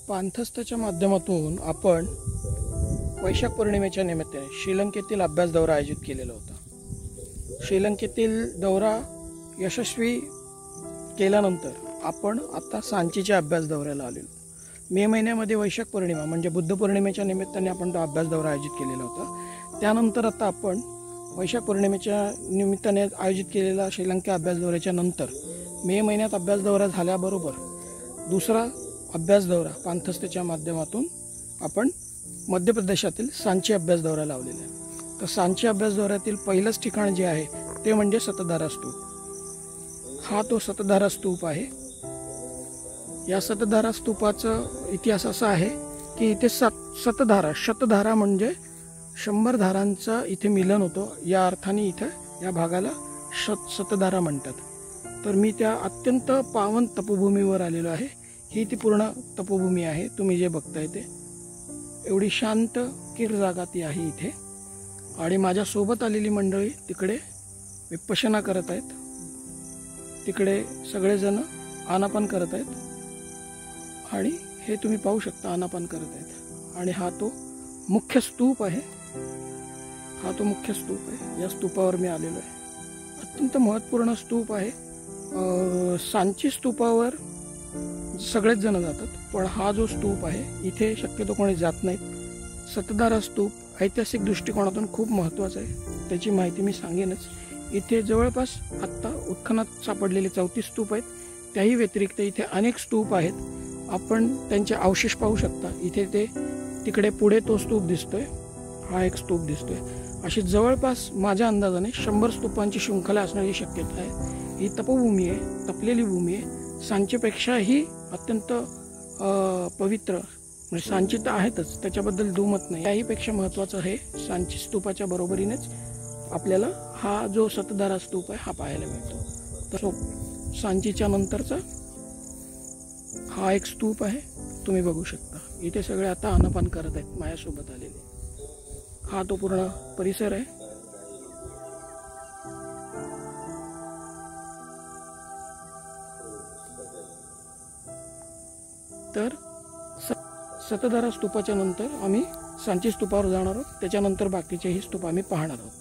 पाणथस्थच्या माध्यमातून आपण वैशाख पौर्णिमेच्या निमित्ताने श्रीलंकेतील अभ्यास दौरा आयोजित केलेला होता। श्रीलंकेतील दौरा यशस्वी केल्यानंतर आपण आता सांचीच्या अभ्यास दौऱ्याला आलेलो। मे महिन्यामध्ये वैशाख पौर्णिमा म्हणजे बुद्ध पौर्णिमेच्या निमित्ताने आपण तो अभ्यास दौरा आयोजित केलेला होता। त्यानंतर आता आपण वैशाख पौर्णिमेच्या निमित्ताने आयोजित केलेला श्रीलंका अभ्यास दौऱ्याच्या नंतर मे महिन्यात अभ्यास दौरा झाल्याबरोबर दुसरा अभ्यास दौरा पाणथस्थच्या माध्यमातून आपण मध्य प्रदेशातील सांची अभ्यास दौरा लावलेला आहे। तर सांची अभ्यास दौऱ्यातील पहिलंच ठिकाण जे आहे ते म्हणजे सतधारा स्तूप। हा तो सतधारा स्तूप आहे। या सतधारा स्तूपाचा इतिहास असा आहे की इथे शतधारा म्हणजे 100 धारांचा इथे मिलन होतो। या अर्थाने इथे या भागाला सतधारा म्हणतात। तर मी त्या अत्यंत पावन तपोभूमीवर आलेलो आहे। ही ती पूर्ण तपोभूमी आहे, तुम्ही जे बघताय ते एवढी शांत किर जागा ती आहे इथे। आणि माझ्या सोबत आलेली मंडळी तिकडे विपश्यना करत आहेत, तिकडे सगळेजण आनापान करत आहेत आणि हे तुम्ही पाहू शकता आनापान करत आहेत। आणि हा तो मुख्य स्तूप आहे, हा तो मुख्य स्तूप आहे। या स्तूपावर मी आलेलो आहे। अत्यंत महत्त्वपूर्ण स्तूप आहे। सांची स्तूपावर सगळेच जण जातात, पण हा जो स्तूप आहे इथे शक्यतो कोणी जात नाहीत। सतधारा स्तूप ऐतिहासिक दृष्टिकोनातून खूप महत्त्वाचा आहे, त्याची माहिती मी सांगेनच। इथे जवळपास आत्ता उत्खनात सापडलेले 34 स्तूप आहेत। त्याही व्यतिरिक्त इथे अनेक स्तूप आहेत, आपण त्यांचे अवशेष पाहू शकता। इथे ते तिकडे पुढे तो स्तूप दिसतोय, हा एक स्तूप दिसतोय। अशी जवळपास माझ्या अंदाजाने 100 स्तूपांची शृंखला असण्याची शक्यता आहे। ही तपोभूमी आहे, तपलेली भूमी आहे। सांचीपेक्षाही अत्यंत पवित्र म्हणजे सांची तर आहेतच, त्याच्याबद्दल दुमत नाही। याहीपेक्षा महत्त्वाचं हे सांची स्तूपाच्या बरोबरीनेच आपल्याला हा जो सतधारा स्तूप आहे हा पाहायला मिळतो। तर सांचीच्या नंतरचा हा एक स्तूप आहे, तुम्ही बघू शकता। इथे सगळे आता आनापान करत आहेत माझ्यासोबत आलेले। हा तो पूर्ण परिसर आहे। तर सतधारा स्तूपाच्या नंतर आम्ही सांची स्तूपावर जाणार आहोत, त्याच्यानंतर बाकीचेही स्तूप आम्ही पाहणार आहोत।